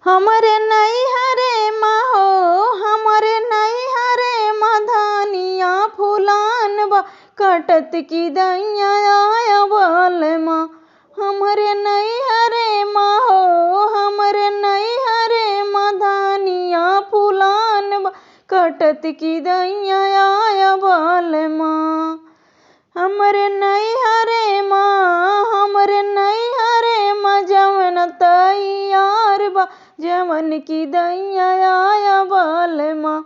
हमरे नैहरे माहो हमरे नैहरे मधानिया फुलान बा कटत की दैया आया बाल माँ। हमरे नैहरे माहो हमरे नैहरे मधानिया फुलान बा कटत की दैया आया बाल माँ। हमरे नैहरे माँ हमरे नैहरे माँ जवन तैयार बा जवन की दैया आया बाल माँ।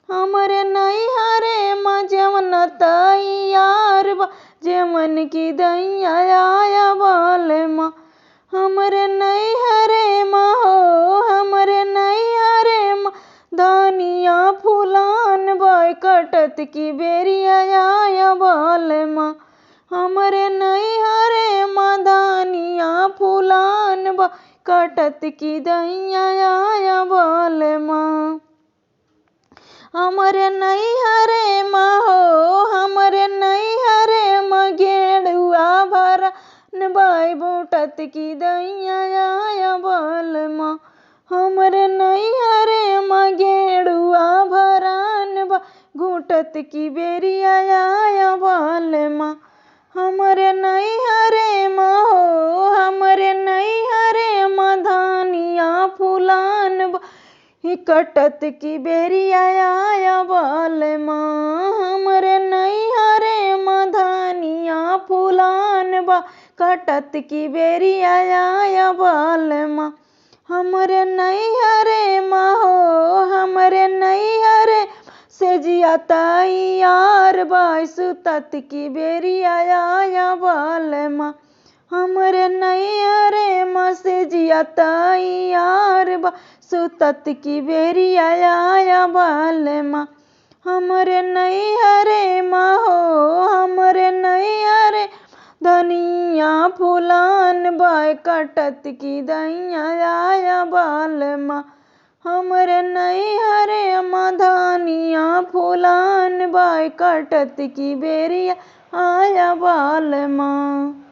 हमरे नैहरे माँ जवन तैयार बा जवन की दैया आया बाल माँ। हमरे नैहरे माँ हो हमरे नैहरे माँ धानिया फुलान बा कटत की बेरिया आया बाल माँ। हमरे नैहरे माँ धानिया फुलान बा कटत की दैया आया बाल माँ। हमरे नैहरे माँ हो हमरे नैहरे माँ गेड़ुआ भरा बाई बूटत की दैया आया बाल माँ। हमरे नैहरे माँ गेड़ुआ भरान बा घूटत की बेरिया आया बाल माँ। हमरे नैहरे माँ हो हमरे नैहरे माँ धानिया फुलान बा कटत की बेरिया आया बाल माँ। हमरे नैहरे माँ धानिया फुलान बा कटत की बेरिया आया बाल माँ। हमरे नैहरे माँ हो हमरे नैहरे से जिया तैयार बाई सुतत की बेरिया आया बाल माँ। हमरे नैहरे माँ से जिया तैयार बा सुतत की बेरिया आया बाल माँ। हमरे नैहरे माँ हो हमरे नैहरे धनिया फुलान बाई कटत की दैया आया बाल माँ। हमरे नैहरे माँ धानिया फुलान बाई कटत की बेरिया आया बाल माँ।